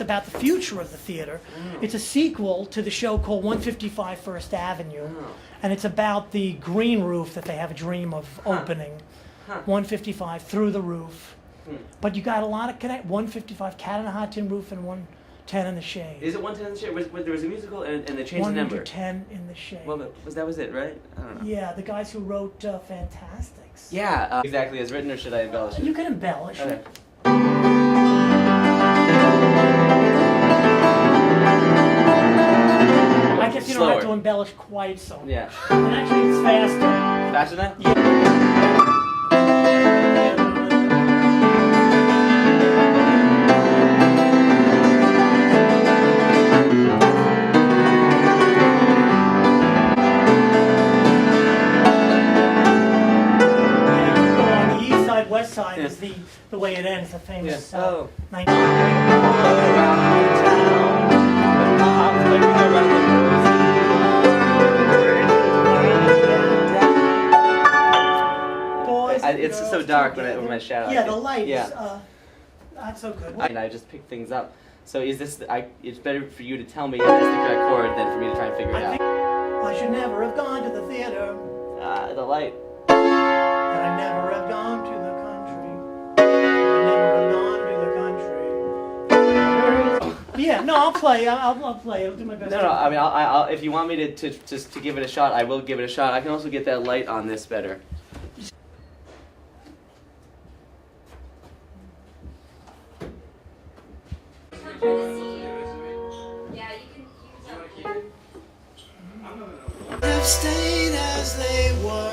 about the future of the theater. It's a sequel to the show called 155 First Avenue, and it's about the green roof that they have a dream of opening. 155 through the roof. But you got a lot of 155 Cat in a Hot Tin Roof and 110 in the Shade. Is it 110 in the Shade? There was a musical and they changed the number. 110 in the Shade. Well, that was it, right? I don't know. Yeah, the guys who wrote Fantastics. Yeah, exactly as written, or should I embellish it? You can embellish okay. it. I guess you don't have to embellish quite so much. Yeah. And actually, it's faster. Faster now? Yeah. West Side is the way it ends, the famous 19th. Boys, it's so dark when I shout. Yeah, the lights. Not so good. And I just pick things up. So is this? It's better for you to tell me that's the correct chord than for me to try and figure it out. I should never have gone to the theater. The light. And I never have gone to the Yeah, no, I'll play. I'll play. I'll do my best. No, I mean, I'll if you want me to just to give it a shot, I will give it a shot. I can also get that light on this better. Have stayed as they were.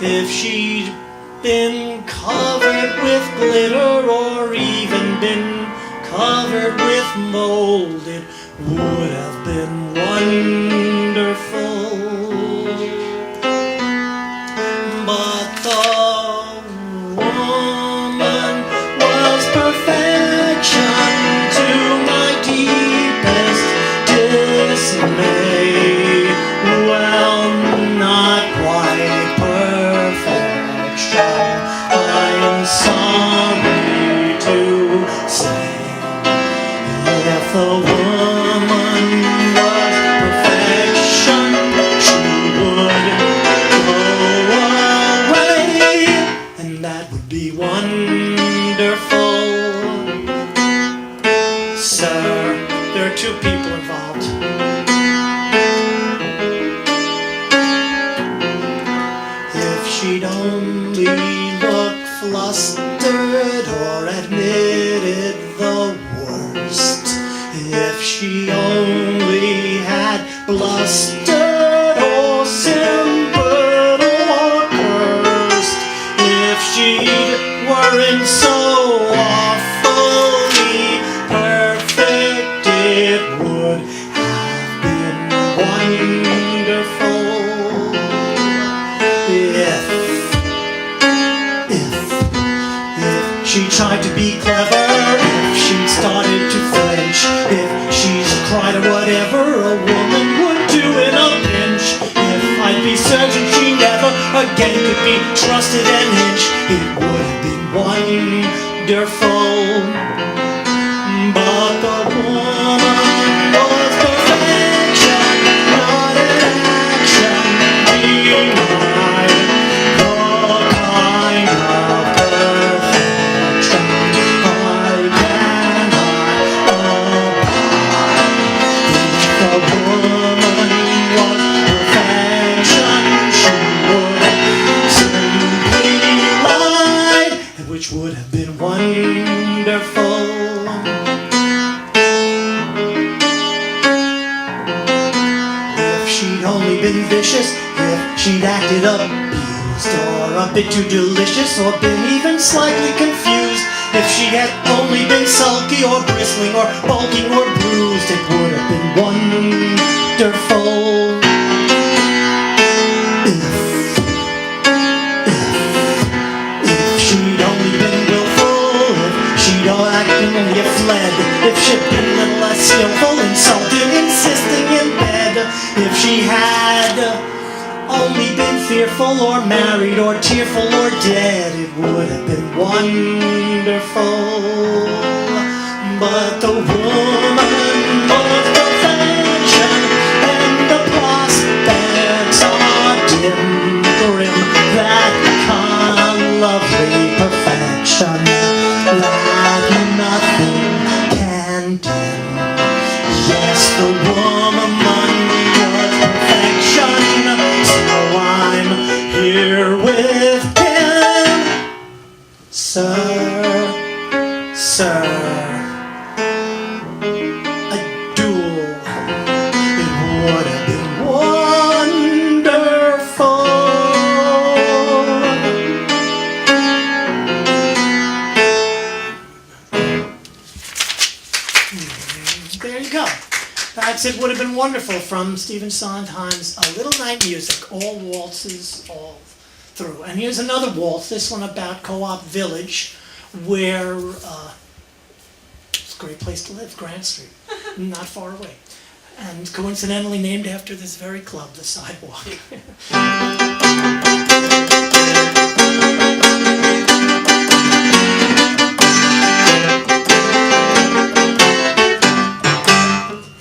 If she'd been covered with glitter or even been covered with mold, it would have been wonderful. But the woman was perfection to my deepest dismay. Well, not quite perfection, I'm sorry to say. If the woman was perfection, she would go away, and that would be wonderful. Sir, there are two people involved. She'd only look flustered or admitted the worst. If she only had blustered or simpered or cursed. If she weren't so awfully perfect, it would have been wonderful. If she tried to be clever, if she started to flinch, if she cried or whatever a woman would do in a pinch, if I'd be certain she never again could be trusted an inch, it would have been wonderful. But the woman was perfection, not an action. Denied the only been vicious, if she'd acted abused, or a bit too delicious, or been even slightly confused, if she had only been sulky, or bristling, or bulking, or bruised, it would have been wonderful. If she'd only been willful, if she'd acted only a fled, if she'd been a little less skillful, insulted, insisting in bed, if she had only been fearful, or married, or tearful, or dead, it would have been wonderful. But the woman was perfection, and the prospects are dim, grim. That kind of lovely perfection that nothing can dim. Yes, the woman was perfection, so I'm here with him. Sir, a duel, it would have been wonderful. There you go. That's It Would Have Been Wonderful from Stephen Sondheim's A Little Night Music, all waltzes, all through. And here's another waltz, this one about Co-op Village, where it's a great place to live, Grant Street, not far away. And coincidentally named after this very club, the SideWalk.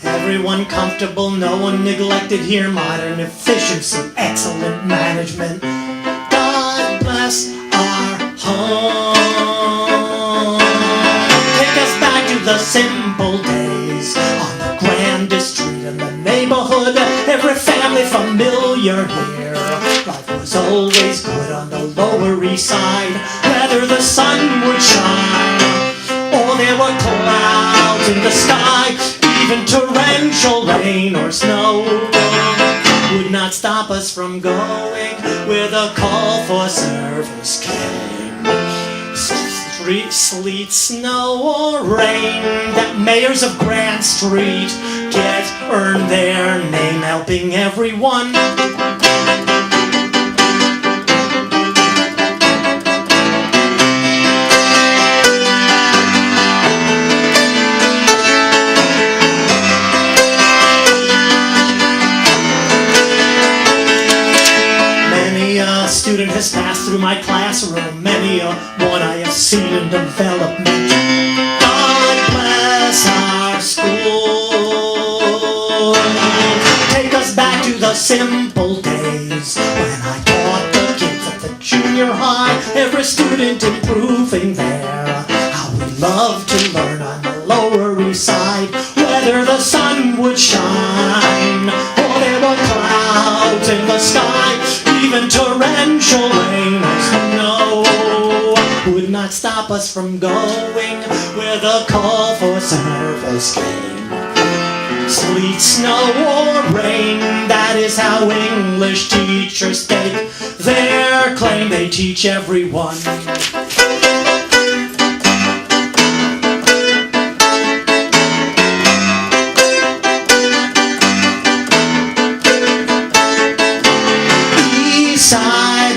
Everyone comfortable, no one neglected here. Modern efficiency, excellent management. God bless our home. Take us back to the simple days on the grandest street in the neighborhood. Every family familiar here. Life was always good on the Lower East Side. Whether the sun would shine or there were clouds in the sky, even torrential rain or snow would not stop us from going where the call for service came. Sleet, snow, or rain, that mayors of Grand Street earn their name, helping everyone. Student has passed through my classroom, many a one I have seen in development. God bless our school. Take us back to the simple days when I taught the kids at the junior high. Every student improving there. How we loved to learn on the Lower East Side. Whether the sun would shine or there were clouds in the sky, even torrential rain or snow would not stop us from going where the call for service came. Sleet, snow, or rain, that is how English teachers stake their claim. They teach everyone.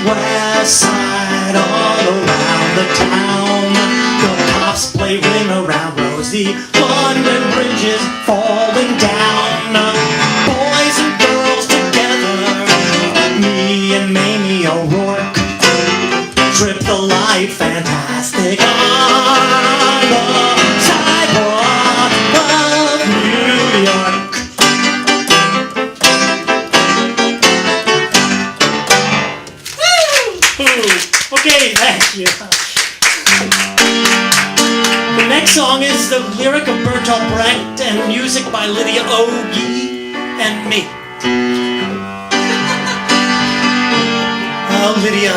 West Side, all around the town. The cops play Ring Around Rosie. London Bridge is falling down. Boys and girls together. Me and Mamie O'Rourke. Trip the light, fantastic. On the sidewalk of New York. Okay, thank you. The next song is the lyric of Bertolt Brecht and music by Lydia Ogie and me. Oh, Lydia.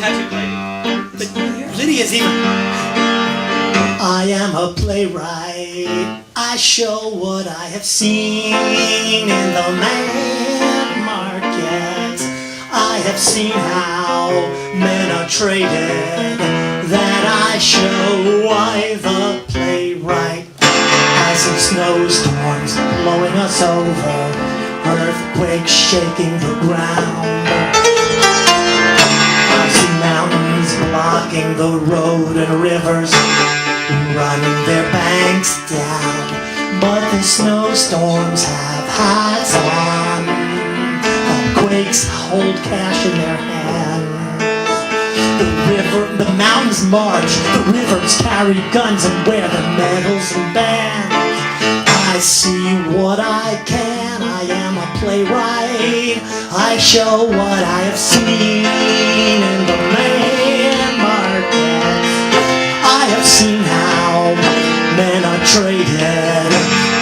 Tattooed lady. Lydia's even. I am a playwright. I show what I have seen in the man. have seen how men are traded, that I show why the playwright has some snowstorms blowing us over, earthquakes shaking the ground. I see mountains blocking the road and rivers running their banks down, but the snowstorms have hats on, quakes hold cash in their hands. The mountains march, the rivers carry guns and wear the medals and bands. I see what I can, I am a playwright. I show what I have seen in the man market. I have seen how men are traded,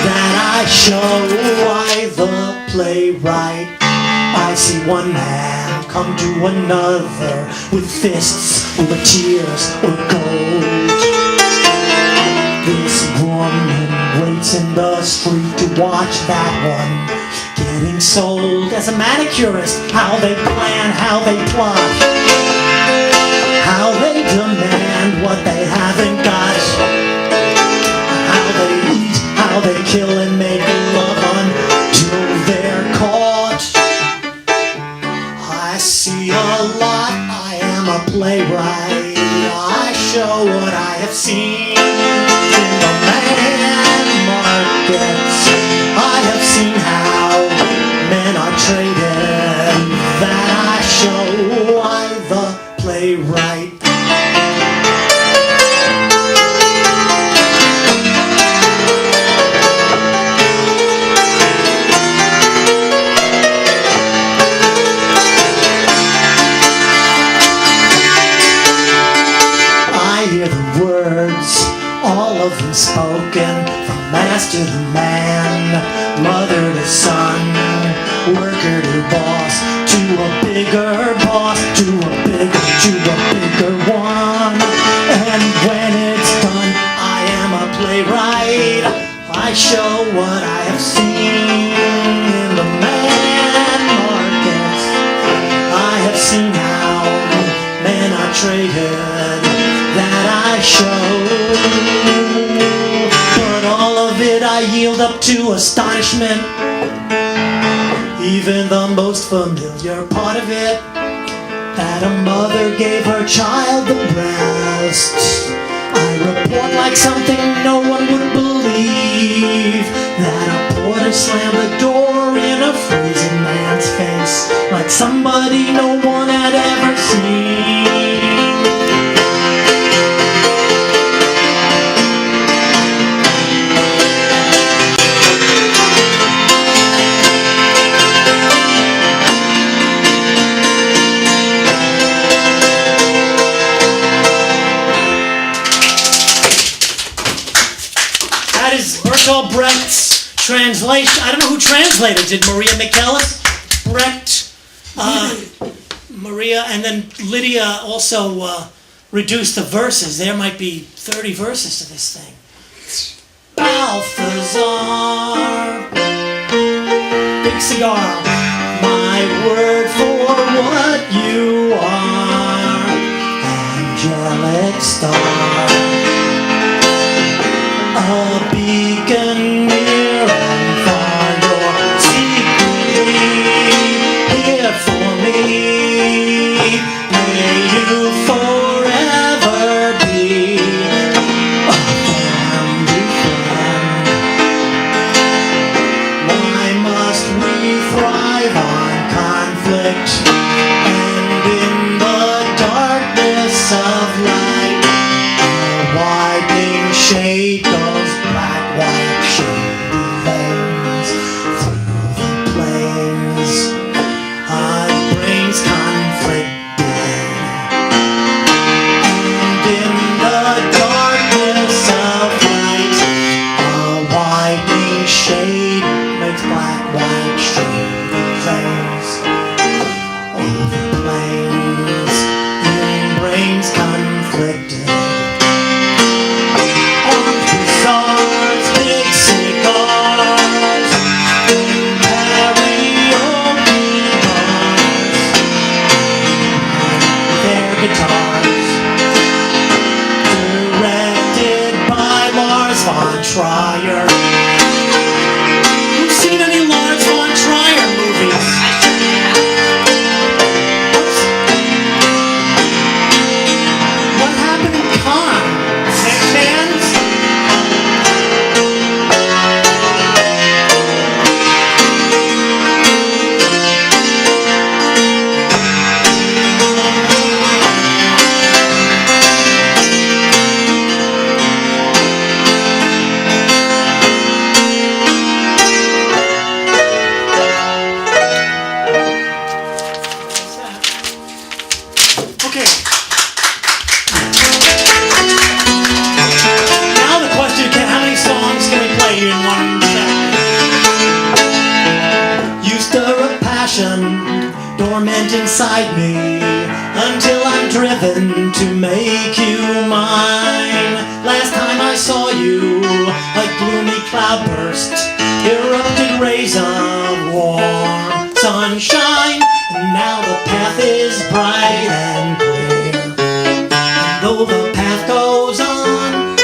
that I show why the playwright. I see one man come to another with fists or tears or gold. This woman waits in the street to watch that one getting sold. As a manicurist, how they plan, how they plot, how they demand what they haven't got, how they eat, how they kill and make love until they're caught. I see a lot, I am a playwright. I show what I have seen in the man markets. I have seen how men are traded, that I show why the playwright. All of them spoken, from master to man, mother to son, worker to boss, to a bigger boss, to a bigger one. And when it's done, I am a playwright. I show what I have seen in the man markets. I have seen how men are traded, that I show. But all of it I yield up to astonishment. Even the most familiar part of it, that a mother gave her child the breast, I report like something no one would believe. That a porter slammed the door in a freezing man's face, like somebody no one had ever seen. That is Bertolt Brecht's translation. I don't know who translated. Did Maria Michaelis? Brecht, Maria, and then Lydia also reduced the verses. There might be 30 verses to this thing. Balthazar, big cigar, my word for what you are, angelic star. A beacon near and far, you're secretly here for me. May you forever be a family friend. Why must we thrive on conflict? von Trier. Who's seen any Lars von Trier movies? What happened in Cannes? McMahon's? Okay. Now the question, how many songs can we play in one set? You stir a passion dormant inside me until I'm driven to make you mine. Last time I saw you, a gloomy cloudburst erupted rays of warm sunshine. And now the path is bright and clear. And though the path goes on,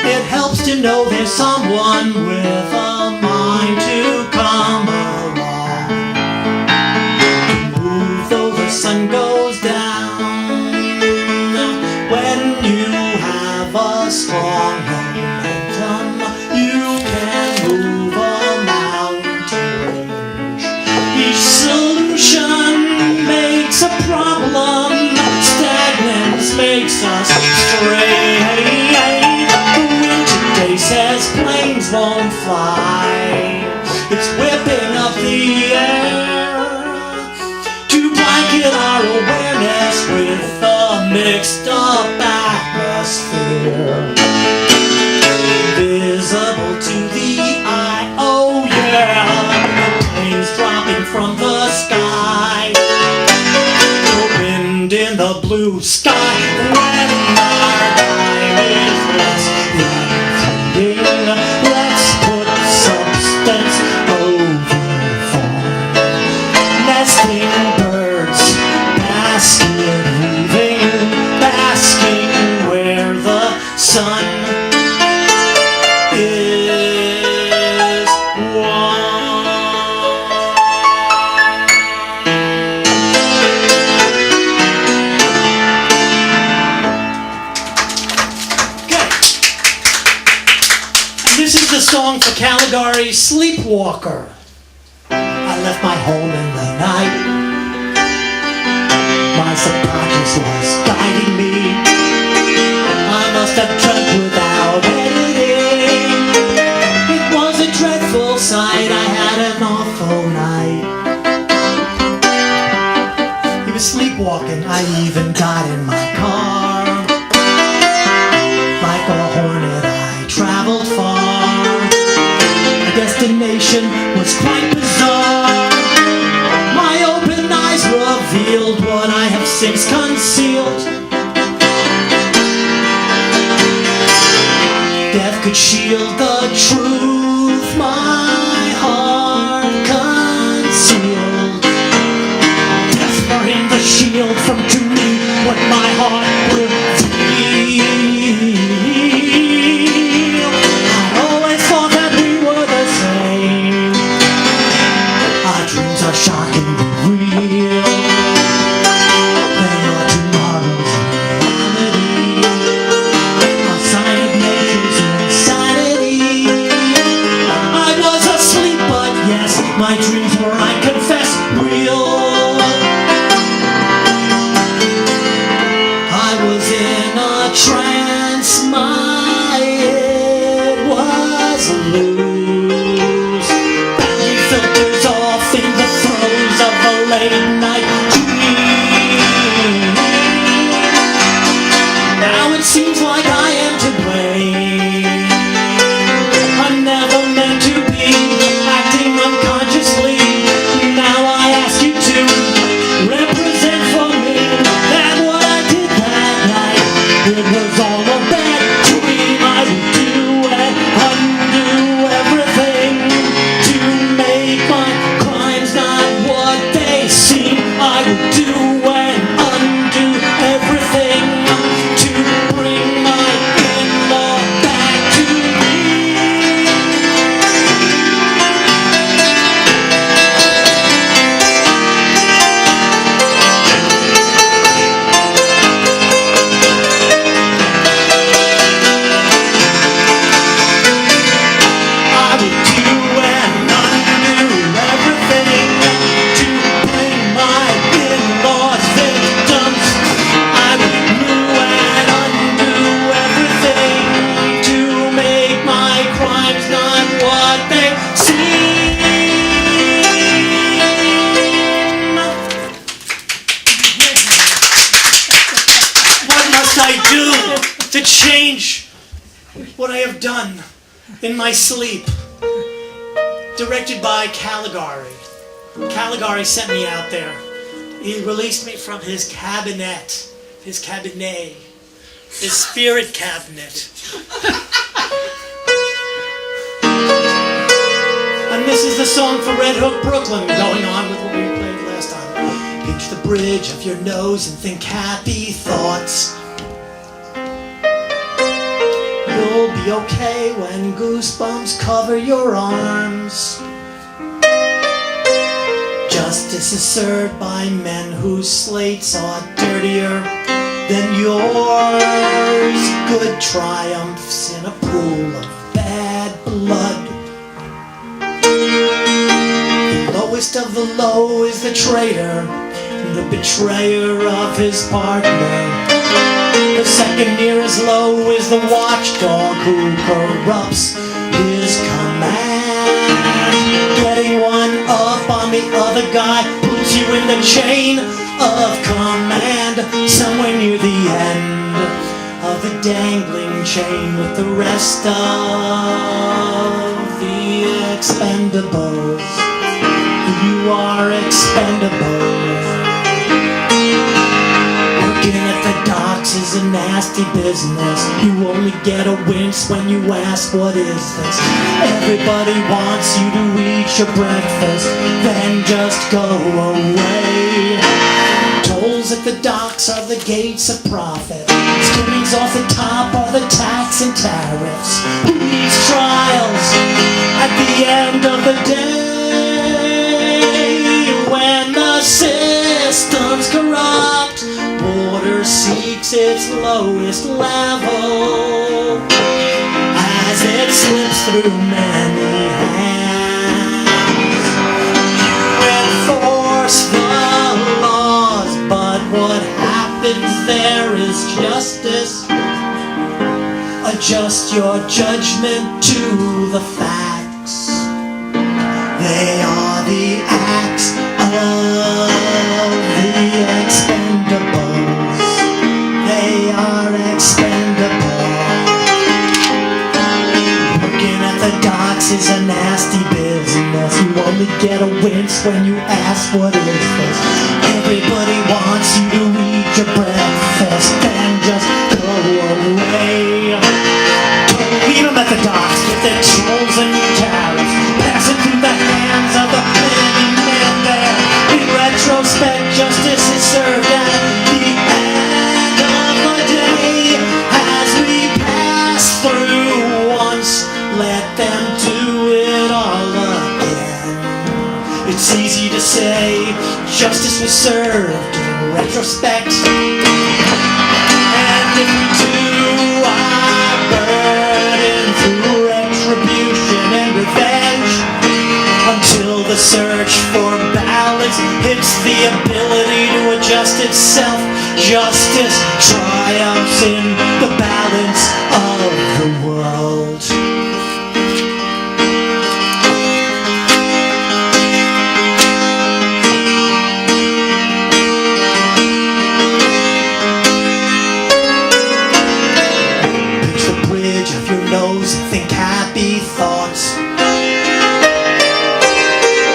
it helps to know there's someone with a mind to come along. To move though the sun goes down. When you have a strong momentum, you can move a mountain range. Each solution makes a problem. Stagnance makes us stray. The wind today says planes won't fly. It's whipping up the air to blanket our awareness with a mixed up atmosphere. Visible to the eye, oh yeah. Planes dropping from the sky. The wind in the blue sky. When our time is less than fleeting, let's put substance over form. Nesting birds, basket weaving, basking where the sun is warm. Okay. And this is the song for Caligari, Sleepwalker. I left my home in the night. My subconscious was guiding me. I must have dreamt without editing. It was a dreadful sight. I had an awful night. He was sleepwalking. I even got in my car. Like a hornet, I traveled far. My destination was quite bizarre. My open eyes revealed what I have since concealed. Death could shield the truth my heart concealed. Death burned the shield from to me what my heart revealed. I always thought that we were the same. Our dreams are shockingly real. They are tomorrow's reality. A sign of nature's insanity. I was asleep, but yes, my dreams were, I confess, real. I was in a trance, my head was loose. Battery filters off in the throes of a late night dream. Now it seems like I am to blame. I never meant to be acting unconsciously. Now I ask you to represent for me that what I did that night, it was all a bad dream. I would do and undo everything to make my crimes not what they seem. I would do and undo everything to bring my change what I have done in my sleep. Directed by Caligari. Caligari sent me out there. He released me from his cabinet, his spirit cabinet. And this is the song for Red Hook, Brooklyn, going on with what we played last time. Pinch the bridge of your nose and think happy thoughts. You'll be okay when goosebumps cover your arms. Justice is served by men whose slates are dirtier than yours. Good triumphs in a pool of bad blood. The lowest of the low is the traitor, the betrayer of his partner. The second nearest low is the watchdog who corrupts his command. Getting one up on the other guy puts you in the chain of command. Somewhere near the end of the dangling chain with the rest of the expendables. You are expendable. Working at the docks is a nasty business. You only get a wince when you ask what is this. Everybody wants you to eat your breakfast, then just go away. Tolls at the docks are the gates of profit. Skimmings off the top are the tax and tariffs. Who needs trials at the end of the day? When the system's corrupt, water seeks its lowest level as it slips through many hands. You enforce the laws, but what happens there is justice. Adjust your judgment to the facts. They are the acts of the expendables. They are expendable. Working at the docks is a nasty business. You only get a wince when you ask what is this. Everybody wants you to eat your breakfast, then just go away. Don't leave them at the docks with their tolls and new tariffs, passing through the hands of the many men there. In retrospect, justice is served at the end of the day. As we pass through once, let them do it all again. It's easy to say justice was served in retrospect, and if we do our burden through retribution and revenge, until the search for balance hits the ability to adjust itself. Justice triumphs in the balance of the world. Pinch the bridge of your nose and think happy thoughts.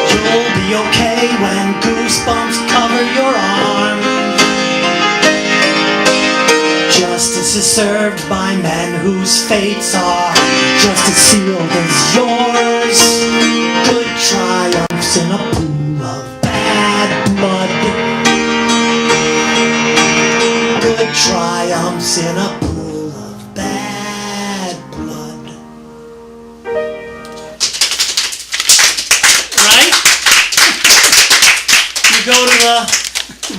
You'll be okay when goosebumps cover your arm. Justice is served by men whose fates are just as sealed as yours. Good triumphs in a pool of bad blood. Good triumphs in a pool of bad blood. Right? You go to the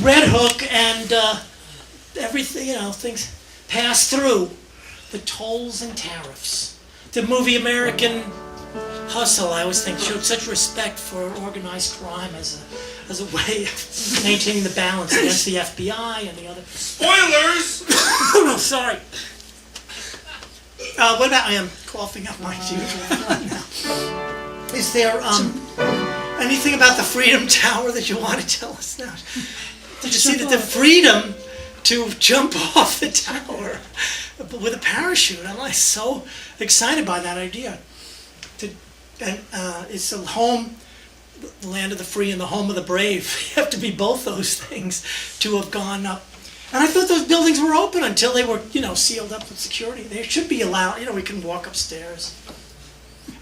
Red Hook and everything, things pass through. The tolls and tariffs. The movie American Hustle, I always think, showed such respect for organized crime as a way of maintaining the balance against the FBI and the other. Spoilers! Oh no, sorry. What about, I am coughing up my now. Is there anything about the Freedom Tower that you want to tell us now? Did you see that the Freedom to jump off the tower with a parachute. I'm like so excited by that idea. It's the home, the land of the free and the home of the brave. You have to be both those things to have gone up. And I thought those buildings were open until they were, sealed up with security. They should be allowed, we can walk upstairs.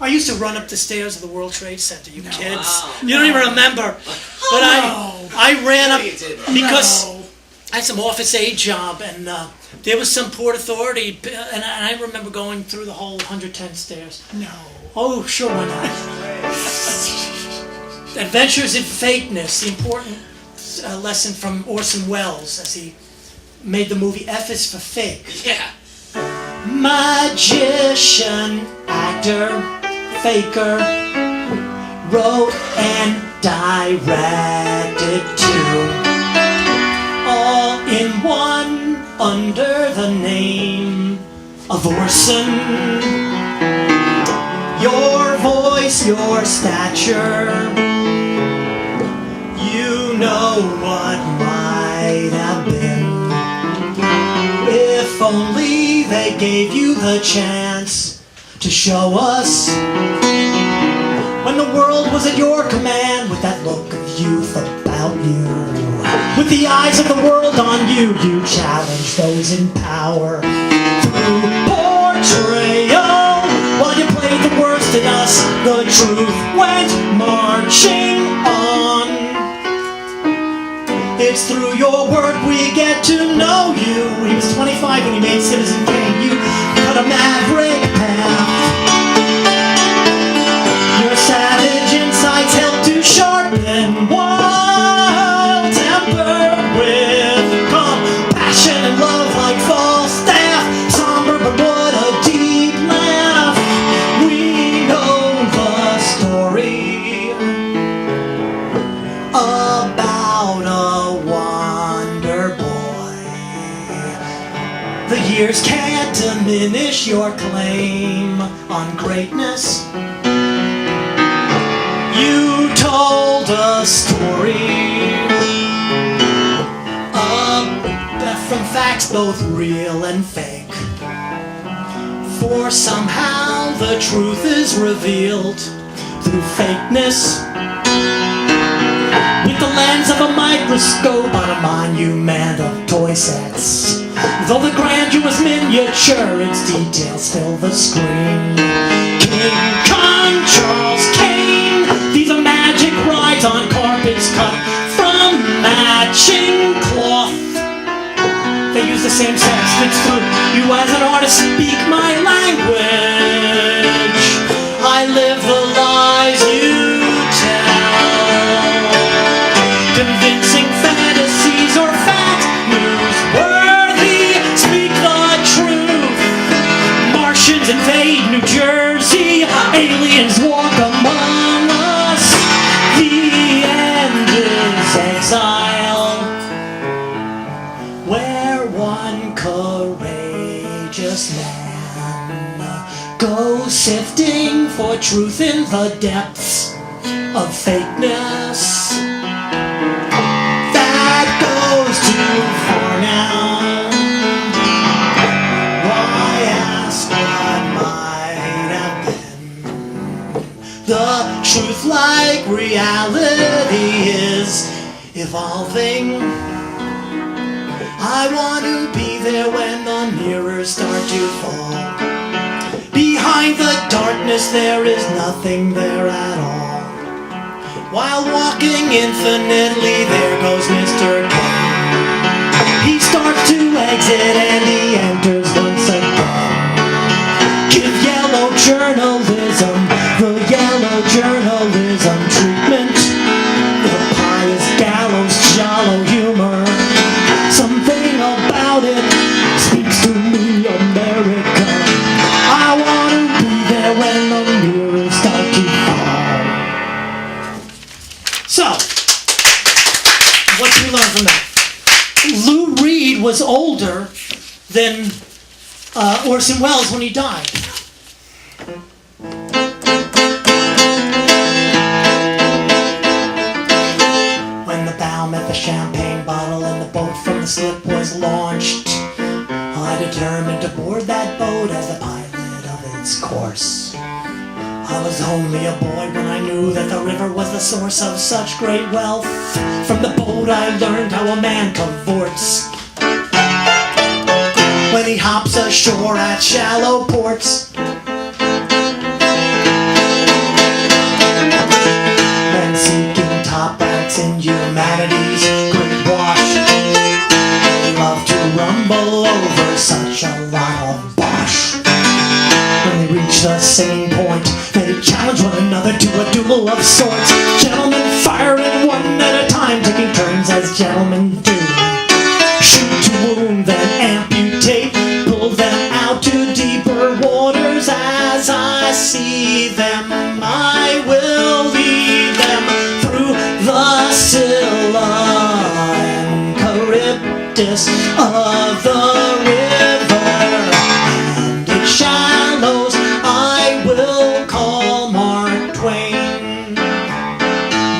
I used to run up the stairs of the World Trade Center, you kids. Wow. You don't even remember. But I ran up because I had some office aide job, and there was some Port Authority, and I remember going through the whole 110 stairs. No. Oh, sure, why not? Adventures in Fakeness, the important lesson from Orson Welles as he made the movie F is for Fake. Yeah. Magician, actor, faker, wrote and directed too. All in one, under the name of Orson. Your voice, your stature, you know what might have been. If only they gave you the chance to show us when the world was at your command, with that look of youth about you, with the eyes of the world on you, you challenged those in power through portrayal. While you played the worst in us, the truth went marching on. It's through your work we get to know you. He was 25 when he made Citizen Kane. You cut a maverick path. Your savage insights help to sharpen wild temper with compassion and love like Falstaff. Somber, but what a deep laugh. We know the story about a wonder boy. The years can't diminish your claim on greatness. You told a story from facts both real and fake. For somehow the truth is revealed through fakeness. With the lens of a microscope on a monument of toy sets. With all the grandiose miniature, its details fill the screen. King Kong, Charles Kane, these are magic rides on carpets cut from matching cloth. They use the same sense, it's through you as an artist speak my language. I live the lies you tell. Convincing fantasies or fact, newsworthy, speak the truth. Martians invade New Jersey, aliens walk among us. The end is exile, where one courageous man goes sifting for truth in the depths of fakeness. That goes too far now. Why ask what might have been? The truth, like reality, is evolving. I want to be there when the mirrors start to fall. Behind the darkness there is nothing there at all. While walking infinitely there goes Mr. Kane. He starts to exit and he enters once again. Give yellow journalism the yellow journalism treatment. The pious gallows jollow humor. Something about it speaks to me, America. I want to be there when the mirrors start to fall. So, what can we learn from that? Lou Reed was older than Orson Welles when he died. When the Tom at the champagne bottle and the boat from the slip was launched. I determined to board that boat as the pilot of its course. I was only a boy when I knew that the river was the source of such great wealth. From the boat I learned how a man cavorts when he hops ashore at shallow ports. Men seeking top rats in humanity's great wash, they love to rumble over such a lot of bosh. When they reach the same point, they challenge one another to a duel of sorts. Gentlemen firing one at a time, taking turns as gentlemen do. Shoot to wound, then amputate, pull them out to deeper waters. As I see them, I will lead them through the Scylla and Charybdis of the river, and its shallows I will call Mark Twain.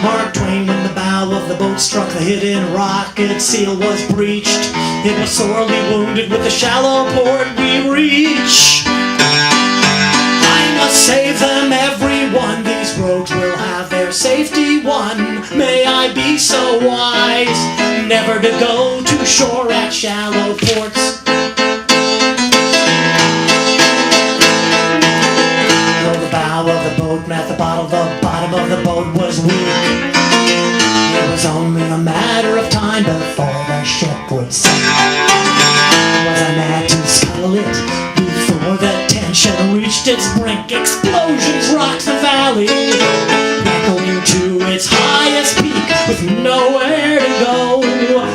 Mark Twain, when the bow of the boat struck the hidden rock, its seal was breached. It was sorely wounded with the shallow port we reach. I must save them, everyone. These rogues will have their safety won. May I be so wise never to go to shore at shallow ports. Though the bow of the boat met the bottom of the boat was weak. It was only a matter of time before the ship would sink. Was I mad to scuttle it before the tension reached its brink? Explosions rocked the valley, echoing to its highest peak. With nowhere to go,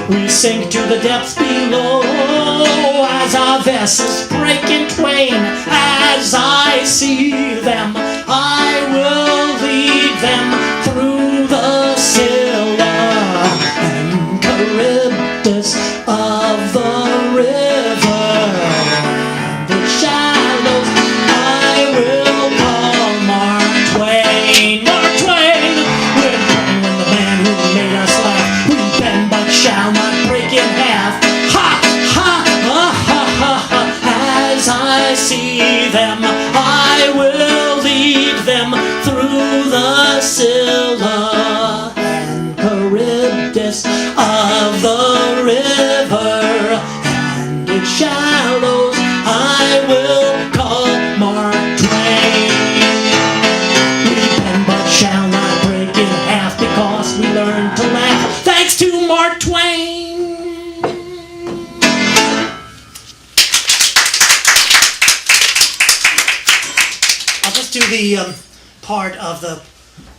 we sink to the depths below. As our vessels break in twain, as I see them, I will lead them through the Scylla and Charybdis of the river, and the shallows I will call Mark Twain. Mark Twain, we're praying when the man who made us laugh. We bend but shall not break in half. Ha, ha, ha, ha, ha, ha. As I see them, I will lead them through the Scylla and Charybdis of the river, and its shallows I will call Mark Twain. We bend but shall not break in half, because we learn to laugh thanks to Mark Twain. I'll just do the part of the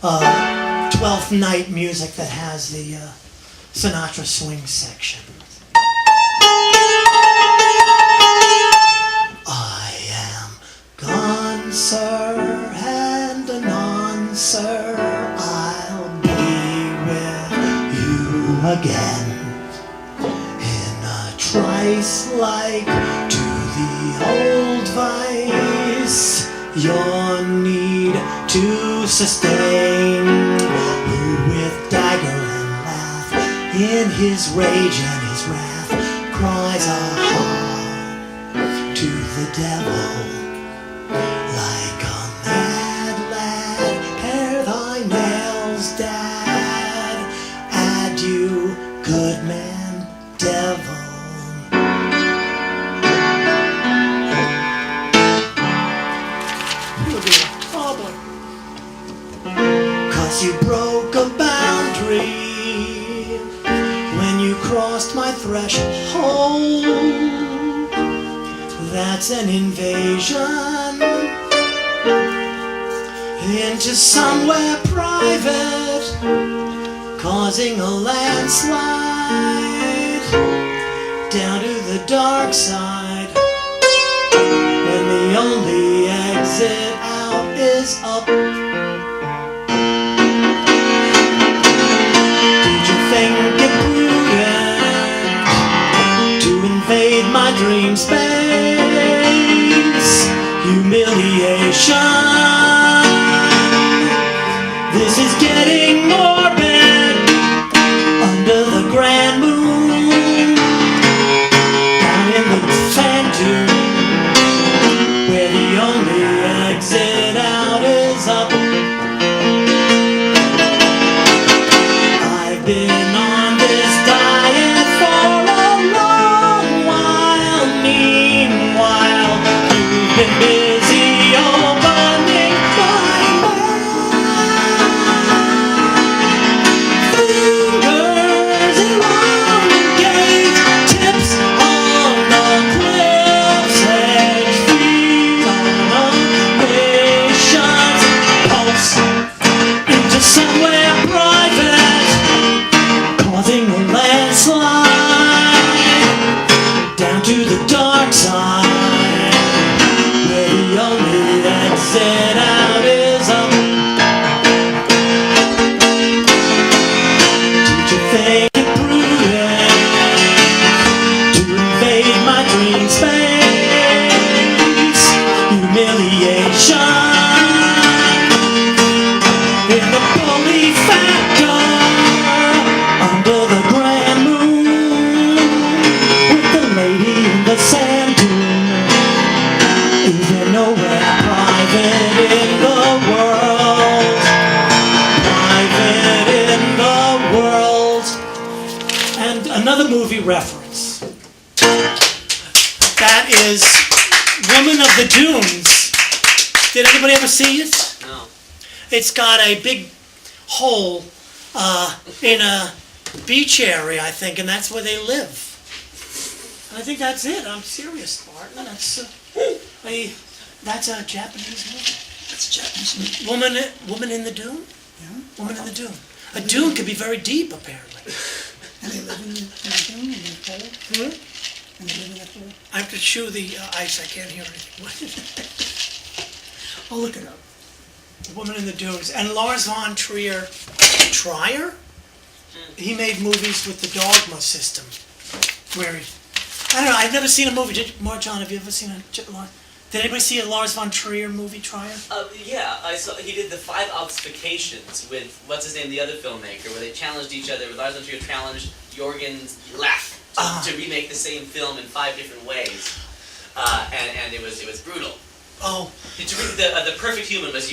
12th night music that has the Sinatra swing section. I am gone, sir, and anon, sir, I'll be with you again. In a trice like to the old vice, your need to sustain, who with dagger and laugh, in his rage and his wrath, cries aha to the devil. Like a mad lad, pare thy nails, dad, adieu, good man, devil. Cause you broke a boundary when you crossed my threshold. That's an invasion into somewhere private, causing a landslide down to the dark side, when the only exit out is up. Think it prudent to invade my dream space? Humiliation, this is getting morbid under another movie reference. That is Woman of the Dunes. Did anybody ever see it? No. It's got a big hole in a beach area, I think, and that's where they live. And I think that's it. I'm serious, Barton. That's a Japanese movie. That's a Japanese movie. Woman in the Dune? Yeah. Woman in the Dune. A dune could be very deep, apparently. And they live in the dune, in the hole. Hmm? And they live in that hole. I have to chew the ice. I can't hear anything. I'll look it up. Woman in the Dunes. And Lars von Trier, he made movies with the Dogma system. Where he, I don't know, I've never seen a movie. John, have you ever seen did anybody see a Lars von Trier movie, Trier? Yeah, I saw. He did the 5 Obfuscations with what's his name, the other filmmaker, where they challenged each other. Where Lars von Trier challenged Jorgen Leff to remake the same film in 5 different ways, and it was brutal. Oh. The Perfect Human was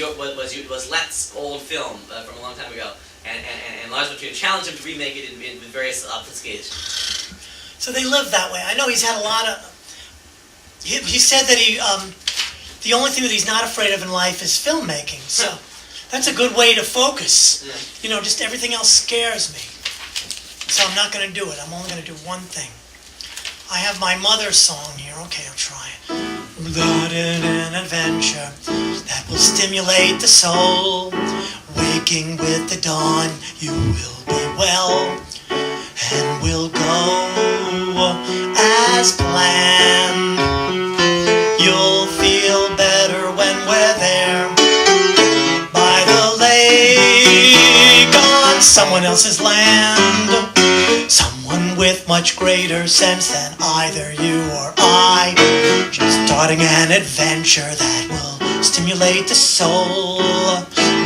Lett's old film from a long time ago, and Lars von Trier challenged him to remake it with various obfuscations. So they live that way. I know he's had a lot of. He said that the only thing that he's not afraid of in life is filmmaking. So that's a good way to focus. Yeah. You know, just everything else scares me. So I'm not going to do it. I'm only going to do one thing. I have my mother's song here. Okay, I'll try it. Blood in an adventure that will stimulate the soul. Waking with the dawn, you will be well. And we'll go as planned. You'll feel better when we're there by the lake on someone else's land. Someone with much greater sense than either you or I. Just starting an adventure that will stimulate the soul.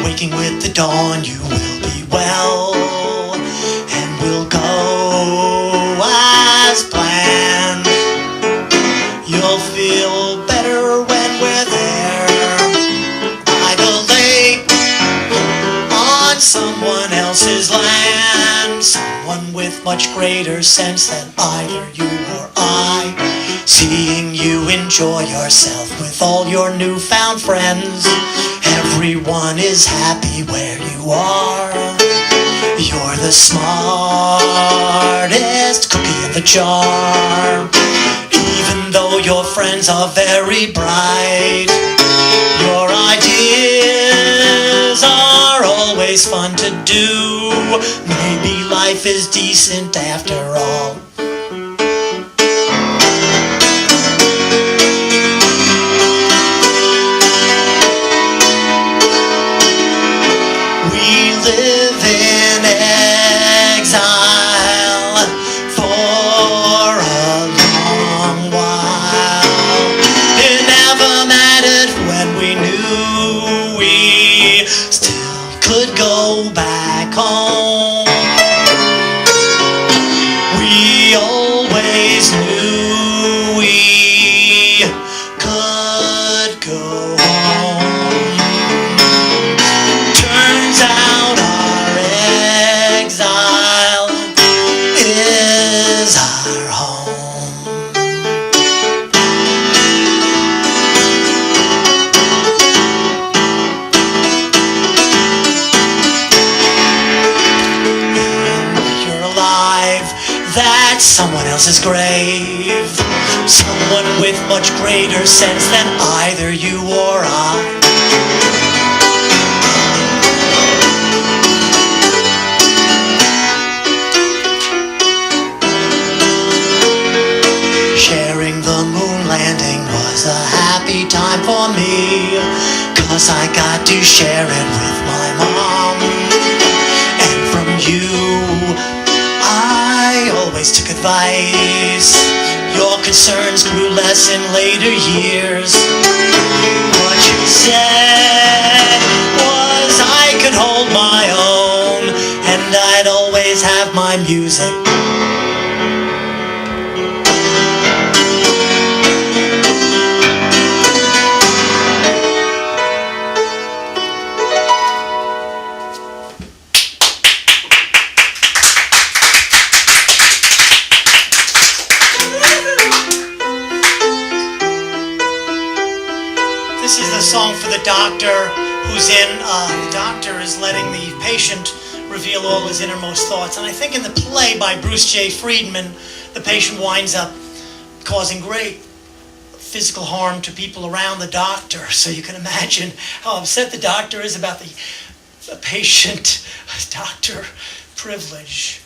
Waking with the dawn, you will be well. And we'll go as planned. You'll feel better when we're there by the lake on someone else's land. Someone with much greater sense than either you or I. Seeing you enjoy yourself with all your newfound friends. Everyone is happy where you are. You're the smartest cookie in the jar. Even though your friends are very bright, your ideas are always fun to do. Maybe life is decent after all. We live in exile for a long while. It never mattered when we knew we still could go back home. We always knew we could go home. Turns out our exile is our home. You're alive, that's someone else's grave. Someone with much greater sense than either you or I. Sharing the moon landing was a happy time for me, 'cause I got to share it with my mom. And from you, I always took advice. Your concerns grew less in later years. What you said was I could hold my own, and I'd always have my music. the doctor who's in, the doctor is letting the patient reveal all his innermost thoughts. And I think in the play by Bruce J. Friedman, the patient winds up causing great physical harm to people around the doctor. So you can imagine how upset the doctor is about the patient-doctor privilege.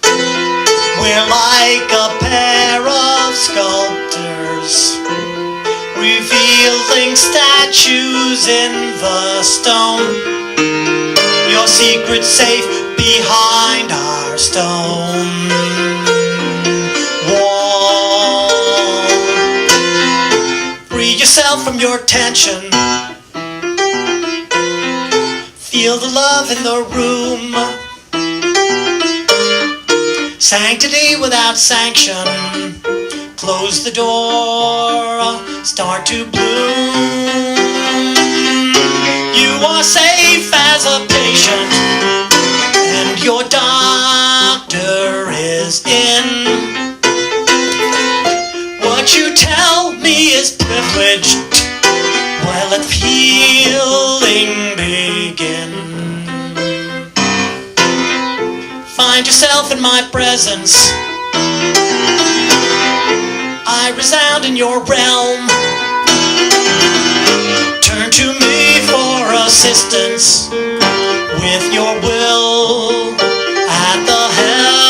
We're like a pair of sculptors, revealing statues in the stone. Your secret safe behind our stone wall. Free yourself from your tension. Feel the love in the room. Sanctity without sanction. Close the door, start to bloom. You are safe as a patient, and your doctor is in. What you tell me is privileged. Well, let healing begin. Find yourself in my presence. I resound in your realm. Turn to me for assistance. With your will at the helm.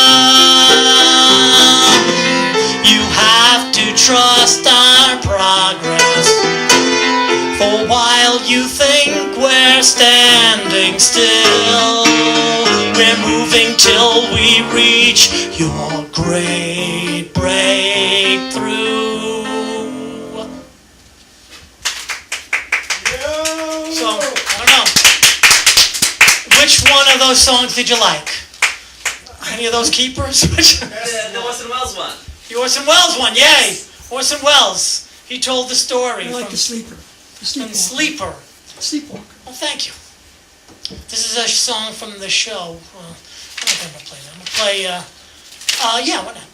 You have to trust our progress. For while you think we're standing still, we're moving till we reach your great breakthrough. So, I don't know. Which one of those songs did you like? Any of those keepers? The Orson Welles one. The Orson Welles one, yay! Orson Welles. He told the story I like from the sleeper. The from sleepwalker. Sleeper. Sleepwalker. Well, thank you. This is a song from the show. I'm not going to play that. I'm going to play, yeah, why not?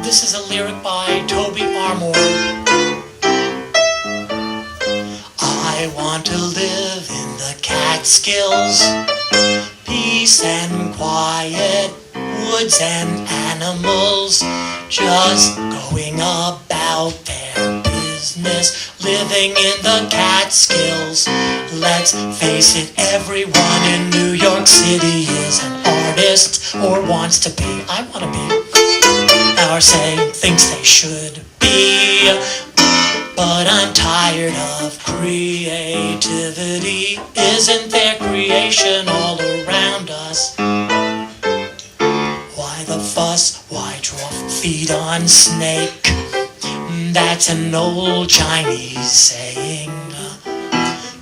This is a lyric by Toby Armour. I want to live in the Catskills, peace and quiet, woods and animals, just going about their business, living in the Catskills. Let's face it, everyone in New York City is an artist or wants to be. I want to be. Or say thinks they should be. But I'm tired of creativity. Isn't there creation all around us? Why the fuss? Why draw feet on snake? That's an old Chinese saying.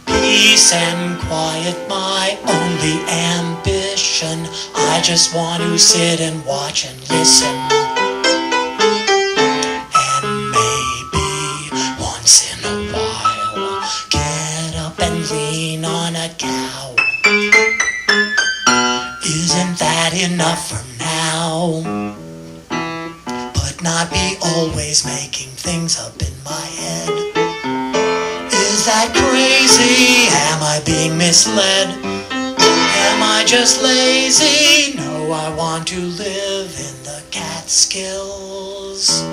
Peace and quiet, my only ambition. I just want to sit and watch and listen. And maybe once in a while, get up and lean on a cow. Isn't that enough for now? But not be always making things up in my head. Is that crazy? Am I being misled? Am I just lazy? No, I want to live in the Catskills.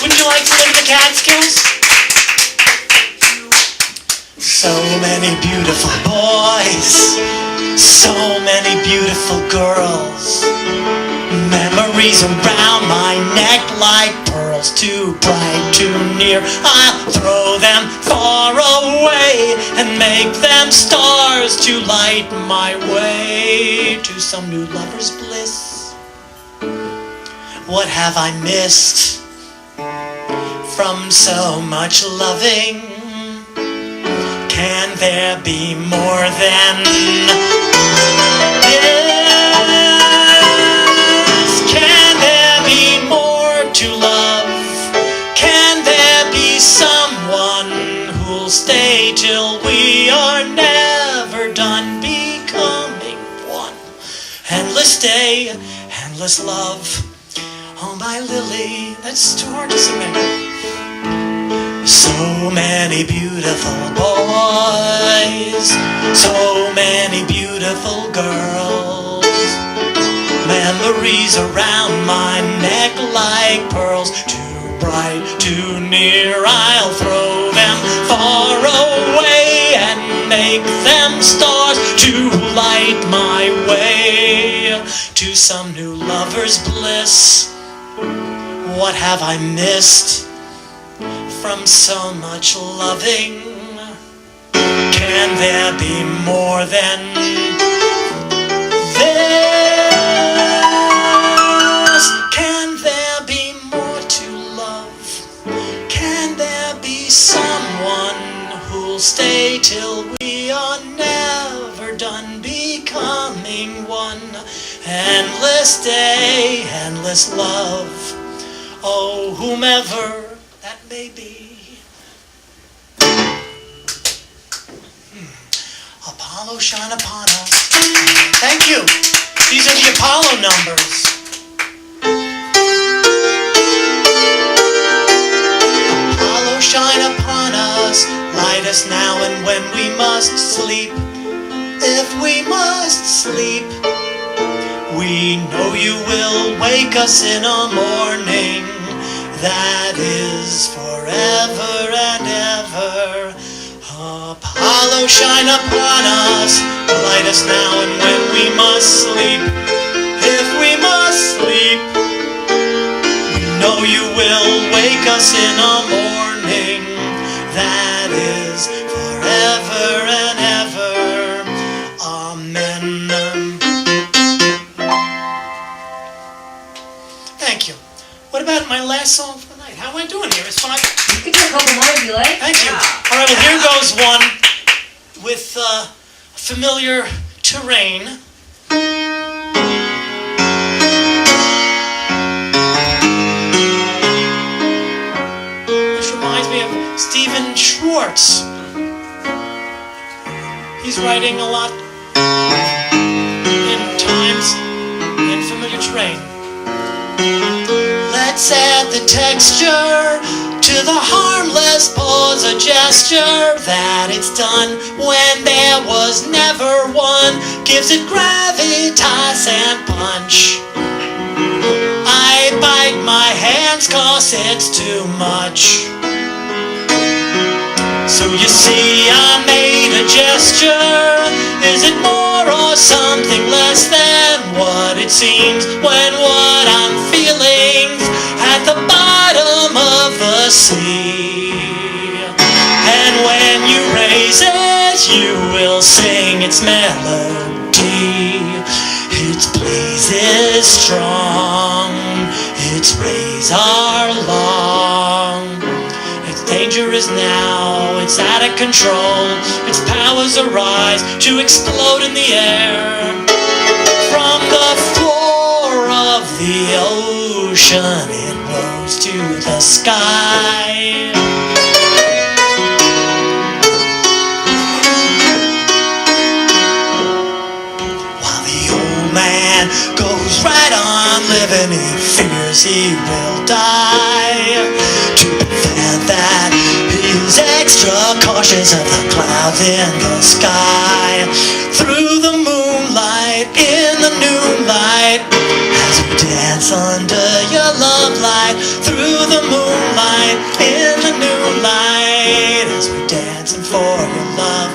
Wouldn't you like to live in the Catskills? So many beautiful boys, so many beautiful girls. Memories around my neck like pearls, too bright, too near. I'll throw them far away and make them stars to light my way to some new lover's bliss. What have I missed from so much loving? Can there be more than this? who'll stay till we are never done becoming one. Endless day, endless love. Oh, my Lily, that's too hard to sing that. So many beautiful boys, so many beautiful girls. Memories around my neck like pearls. Too bright, too near, I'll throw them far away and make them stars to light my way to some new lover's bliss. What have I missed from so much loving? Can there be more than this? Can there be more to love? Can there be someone who'll stay till we are never done becoming one? Endless day, endless love. Oh, whomever that may be. Apollo, shine upon us. Thank you. These are the Apollo numbers. Apollo, shine upon us. Light us now and when we must sleep. If we must sleep, we know you will wake us in a morning that is forever and ever. Apollo, shine upon us, light us now and when we must sleep. If we must sleep, we know you will wake us in a morning that is forever and ever. Amen. Thank you. What about my last song for the night? How am I doing here? It's 5. You can do a couple more if you like. Thank you. Yeah. All right, well, here goes one with familiar terrain. Which reminds me of Stephen Schwartz. He's writing a lot in times in familiar terrain. Let's add the texture to the harmless pose, a gesture that it's done when there was never one. Gives it gravitas and punch. I bite my hands 'cause it's too much. So you see, I made a gesture. Is it more or something less than what it seems when what I'm feeling's at the bottom of the sea? And when you raise it, you will sing its melody. Its blaze is strong, its rays are long. Its danger is now, it's out of control. Its powers arise to explode in the air. From the floor of the ocean, it rose to the sky. While the old man goes right on living, he fears he will die. To prevent that, he's extra cautious of the clouds in the sky. Through the moonlight, in the noonlight, as we dance under your love light. Through the moonlight, in the noonlight, as we dancing for your love.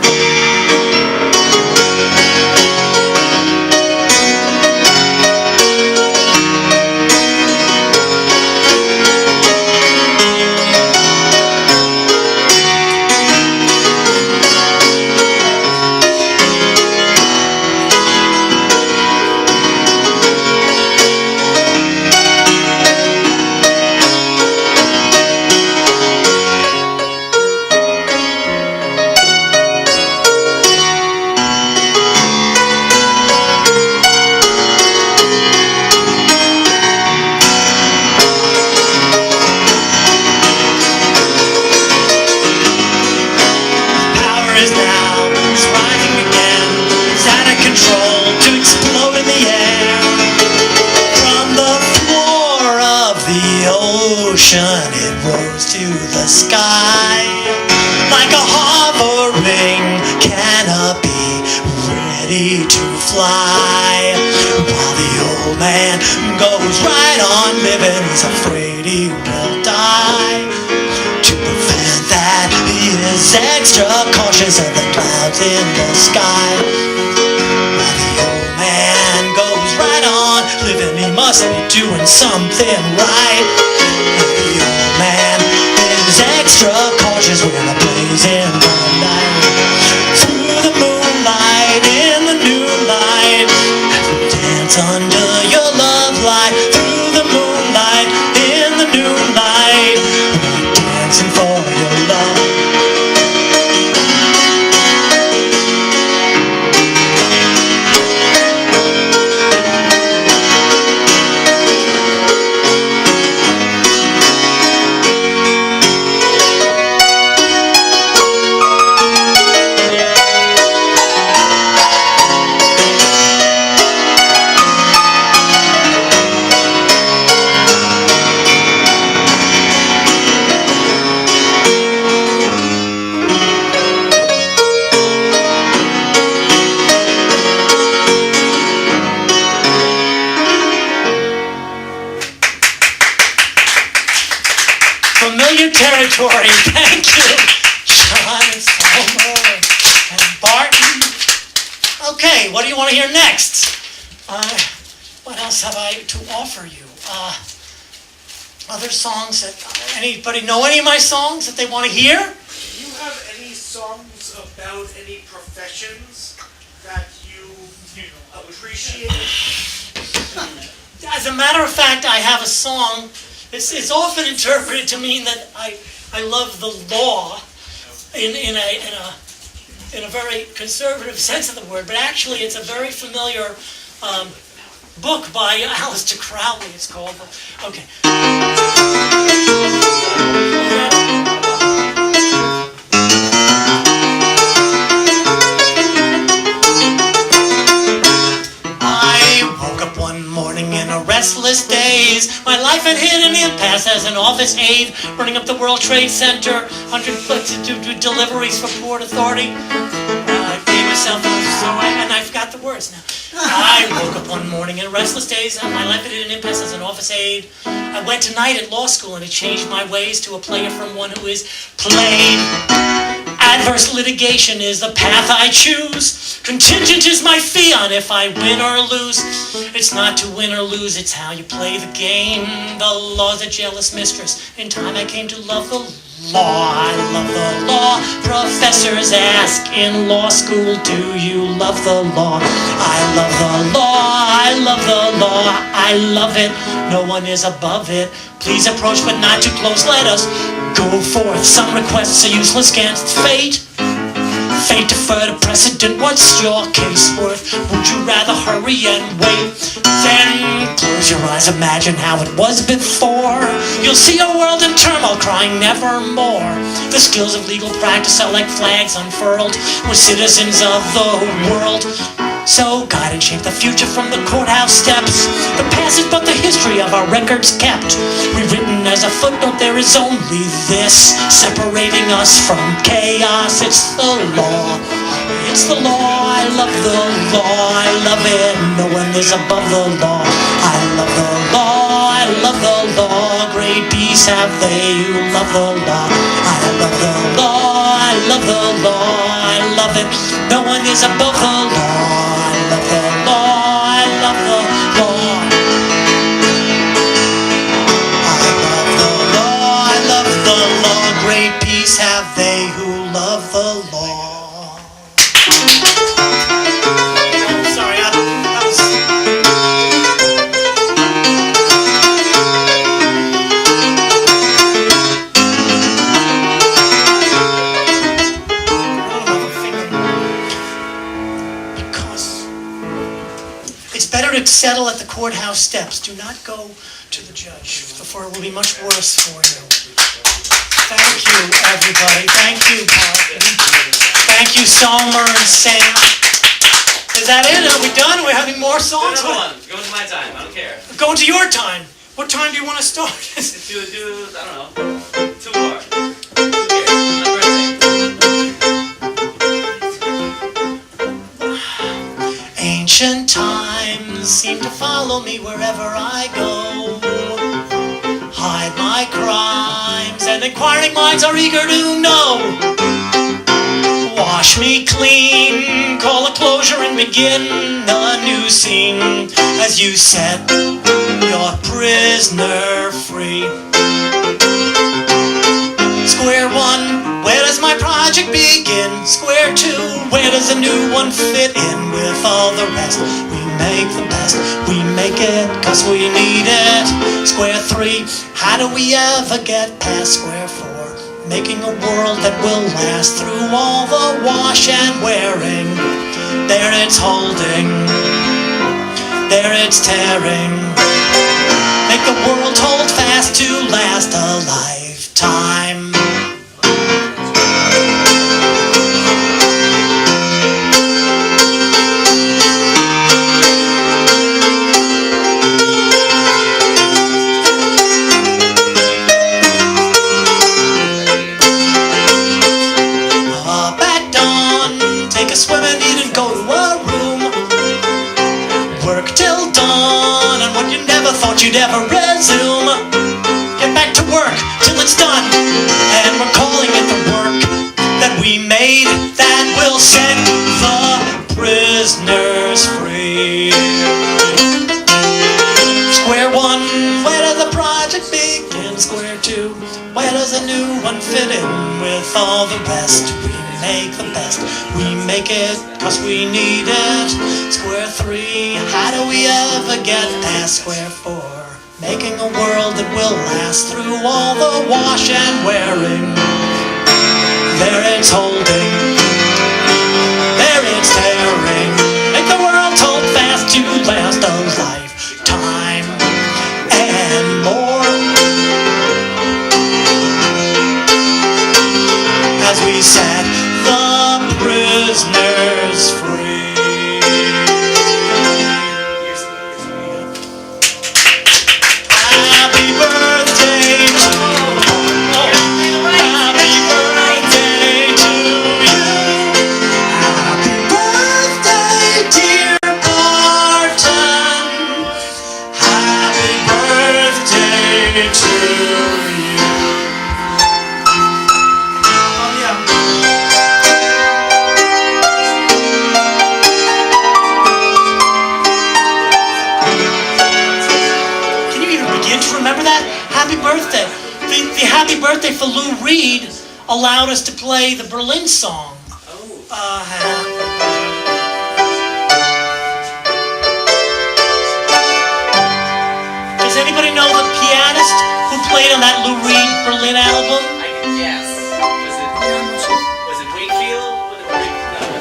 is now is rising again. It's out of control to explode in the air. From the floor of the ocean, it rose to the sky like a hovering canopy ready to fly. While the old man goes right on living, he's afraid he will die. To prevent that, he is extra cautious of the clouds in the sky. While the old man goes right on living, he must be doing something right. The old man is extra cautious when the blazing night. Through the moonlight, in the new light, dance under your love light. Through the moonlight, in the new light, dancing for your love. Familiar territory. Thank you, John and Selma and Barton. Okay, what do you want to hear next? What else have I to offer you? Other songs that anybody know any of my songs that they want to hear? Do you have any songs about any professions that you appreciate? As a matter of fact, I have a song. It's often interpreted to mean that I love the law in a very conservative sense of the word, but actually it's a very familiar book by Aleister Crowley. It's called. Okay. Restless days. My life had hit an impasse as an office aide, running up the World Trade Center, 100 deliveries for Port Authority. I gave myself and I forgot the words now. I woke up one morning in restless days. My life had hit an impasse as an office aide. I went to night at law school and it changed my ways to a player from one who is played. Adverse litigation is the path I choose. Contingent is my fee on if I win or lose. It's not to win or lose, it's how you play the game. The law's a jealous mistress. In time I came to love the law. I love the law. Professors ask in law school, do you love the law? I love the law. I love the law. I love it. No one is above it. Please approach but not too close. Let us go forth. Some requests are useless against fate. Fate deferred to precedent. What's your case worth? Would you rather hurry and wait? Then close your eyes, imagine how it was before. You'll see a world in turmoil crying nevermore. The skills of legal practice are like flags unfurled. We're citizens of the world. So guide and shape the future from the courthouse steps. The past is but the history of our records kept. Rewritten as a footnote, there is only this separating us from chaos. It's the law. It's the law. I love the law. I love it. No one is above the law. I love the law. I love the law. Great peace have they who love the law. I love the law. I love the law. I love it. No one is above the law. I love the law. I love the law. I love the law. I love the law. Great peace have they who love the law. Sorry, that was... It's better to settle at the courthouse steps. Do not go to the judge, for it will be much worse for you. Thank you, everybody. Thank you, Barton. Thank you. you, Salmer and Sam. Is that it? Are we done? Are we having more songs? Another one. Go into my time. I don't care. Going to your time. What time do you want to start? Do, I don't know. 2 more. Who cares? My birthday. Ancient times seem to follow me wherever I go. Hide my crimes, and inquiring minds are eager to know. Wash me clean, call a closure and begin a new scene as you set your prisoner free. Square one, where does my project begin? Square two, where does a new one fit in with all the rest? We make the best, we make it 'cause we need it. Square three, how do we ever get past square four? Making a world that will last through all the wash and wearing. There it's holding, there it's tearing. Make the world hold fast to last a lifetime. You'd ever resume. Get back to work till it's done, and we're calling it the work that we made that will set the prisoners free. Square one, where does the project begin? Square two, where does a new one fit in with all the rest? We make the best, we make it 'cause we need it. Square three, how do we ever get past square four? Making a world that will last through all the wash and wearing. There it's holding, there it's tearing. Make the world hold fast to last a lifetime and more. As we set the prisoners free. Happy birthday for Lou Reed allowed us to play the Berlin song. Does anybody know the pianist who played on that Lou Reed Berlin album? I can guess. Was it Wakefield?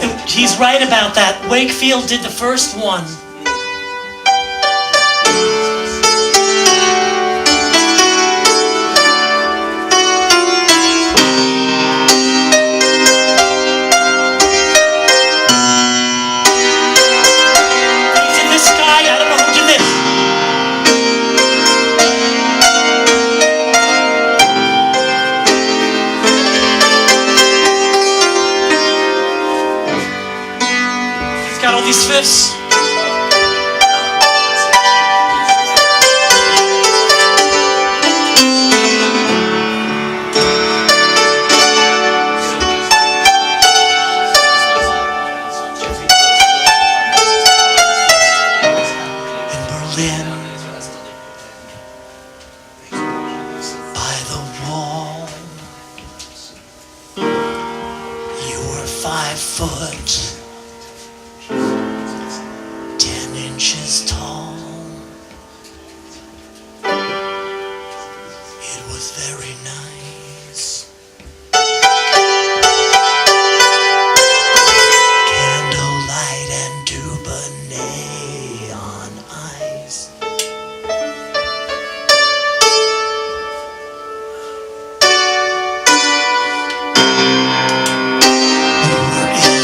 No. He's right about that. Wakefield did the first one. These fifths. In Berlin, by the wall, you were 5 foot. 10 inches tall. It was very nice. Candlelight and Dubonnet on ice. We were in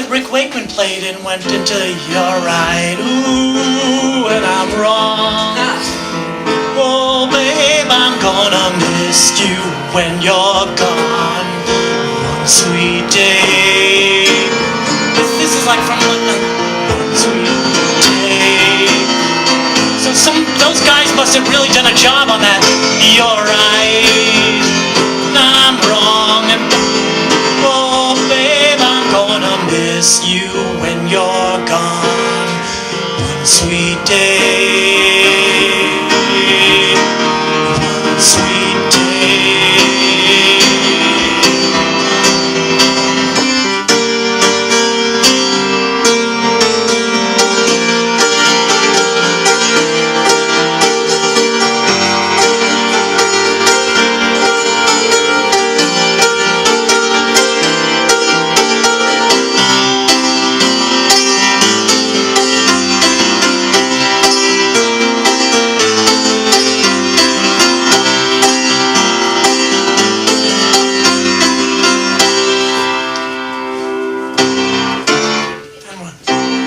that Rick Wakeman played and went into You're Right, ooh, and I'm wrong. Oh, babe, I'm gonna miss you when you're gone. One sweet day. This is like from One Sweet Day. So those guys must have really done a job on that. You're right, I'm wrong. Oh, babe, I'm gonna miss you when you're gone. One sweet day. One sweet day.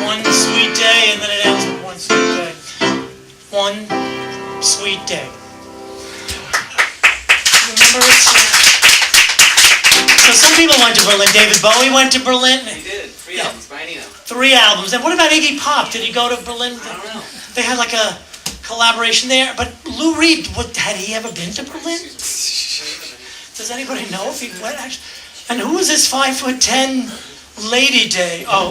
One sweet day, and then it ends with one sweet day. One sweet day. Remember it? So some people went to Berlin. David Bowie went to Berlin. He did. 3 albums, Brian Eno. 3 albums. And what about Iggy Pop? Did he go to Berlin? I don't know. They had like a collaboration there. But Lou Reed, had he ever been to Berlin? Does anybody know if he went actually? And who was this 5'10" Lady Day? Oh.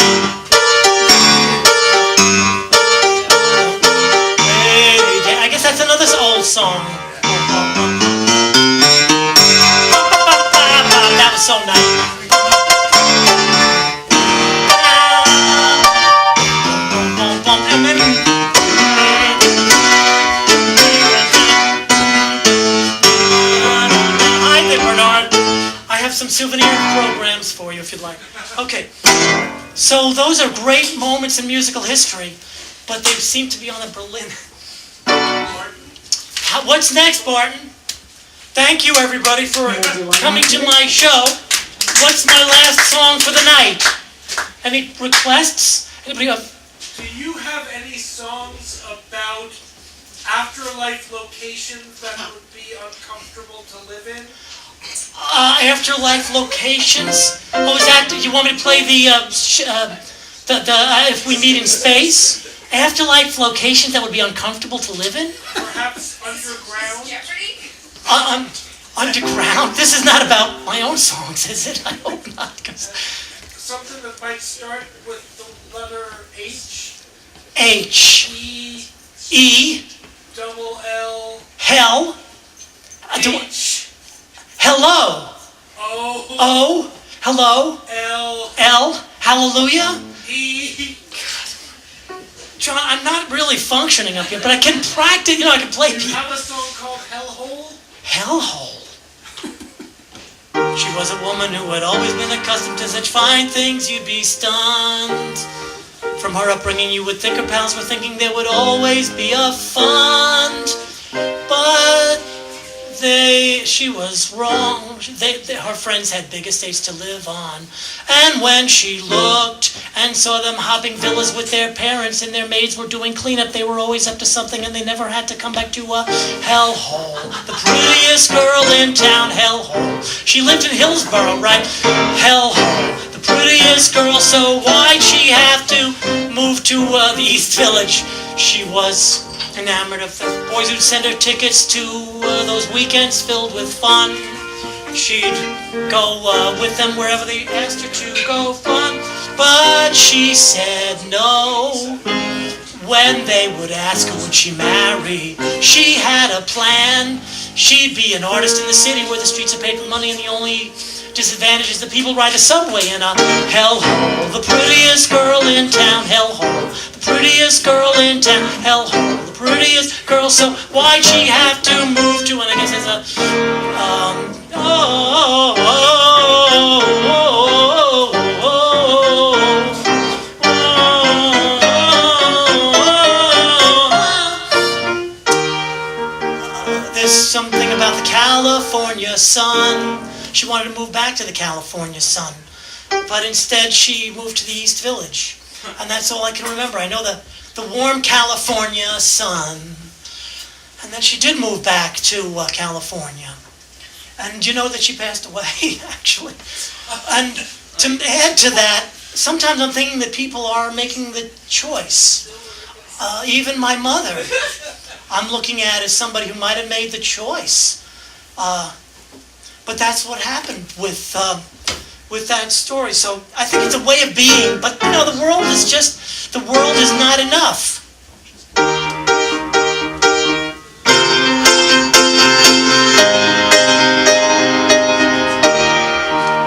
Lady Day. I guess that's another old song. That was so nice. And then hi there, Bernard. I have some souvenir programs for you if you'd like. Okay. So those are great moments in musical history, but they seem to be on the Berlin. What's next, Barton? Thank you, everybody, for coming to my show. What's my last song for the night? Any requests? Anybody have? Do you have any songs about afterlife locations that would be uncomfortable to live in? Afterlife locations? Oh, is that? You want me to play the if we meet in space? Afterlife locations that would be uncomfortable to live in? Perhaps underground? Underground? This is not about my own songs, is it? I hope not. Something that might start with the letter H, H. E, E. double L, Hell. H, Hello. O, O. Hello. L, L. Hallelujah. E. John, I'm not really functioning up here, but I can practice. I can play You piano. have a song called Hellhole? Hellhole. She was a woman who had always been accustomed to such fine things, you'd be stunned. From her upbringing, you would think her pals were thinking there would always be a fund. But she was wrong. Her friends had big estates to live on. And when she looked and saw them hopping villas with their parents and their maids were doing cleanup, they were always up to something and they never had to come back to a hellhole. The prettiest girl in town, hellhole. She lived in Hillsborough, right? Hellhole. The prettiest girl, so why'd she have to move to the East Village? She was enamored of the boys who'd send her tickets to those weekends filled with fun. She'd go with them wherever they asked her to go fun. But she said no when they would ask her would she marry. She had a plan. She'd be an artist in the city where the streets are paved with money and the only disadvantage is that people ride a subway in a hellhole. The prettiest girl in town, hellhole. The prettiest girl in town, hellhole. The prettiest girl, so why'd she have to move to, and I guess it's a, there's something about the California sun. She wanted to move back to the California sun. but instead she moved to the East Village. And that's all I can remember. I know the warm California sun. And then she did move back to California. And you know that she passed away, actually. And to add to that, sometimes I'm thinking that people are making the choice. Even my mother, I'm looking at as somebody who might have made the choice. But that's what happened with that story. So I think it's a way of being. But you know, the world is not enough.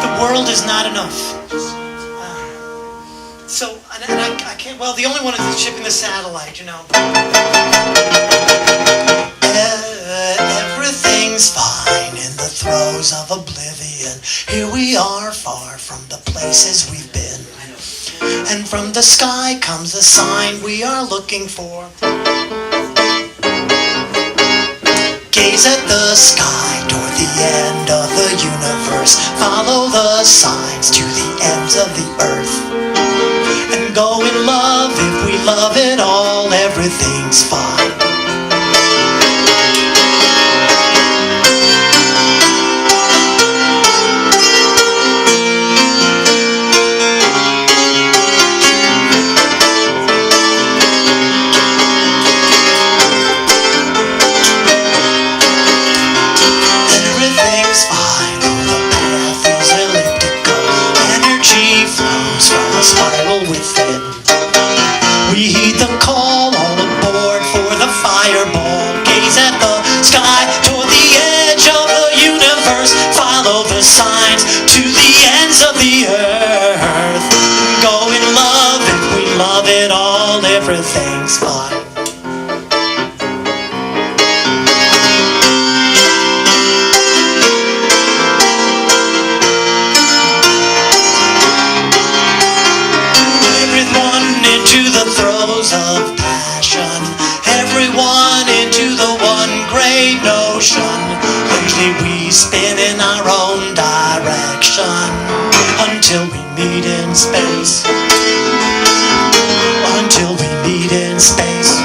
The world is not enough. And I can't, well, the only one is shipping the satellite, you know. Everything's fine in the throes of oblivion. Here we are, far from the places we've been. And from the sky comes the sign we are looking for. Gaze at the sky toward the end of the universe. Follow the signs to the ends of the earth. And go in love, if we love it all, everything's fine. Everything's fine, all the path is elliptical. Energy flows from a spiral within. We heed the call, all aboard for the fireball. Gaze at the sky toward the edge of the universe. Follow the signs to the ends of the earth. Go in love, if we love it all, everything's fine. Into the throes of passion, everyone into the one great notion. Lately we spin in our own direction until we meet in space. Until we meet in space.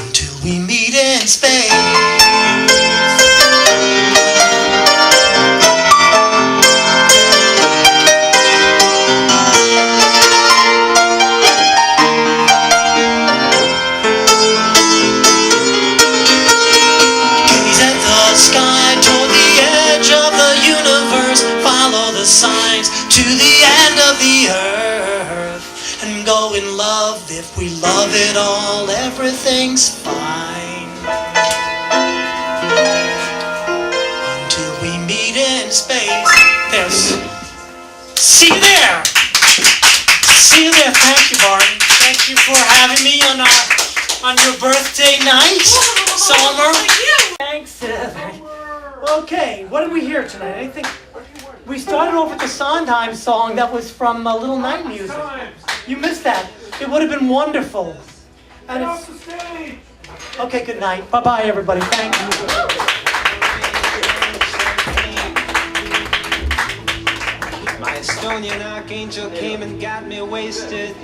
Until we meet in space. Signs to the end of the earth and go in love. If we love it all, everything's fine. Until we meet in space. There's. See you there. See you there. Thank you, Barton. Thank you for having me on your birthday night, Summer. Thanks. Okay, what did we hear tonight? I think. We started off with the Sondheim song that was from Little Night Music. You missed that. It would have been wonderful. And it's... Okay, good night. Bye-bye, everybody. Thank you. My Estonian archangel came and got me wasted.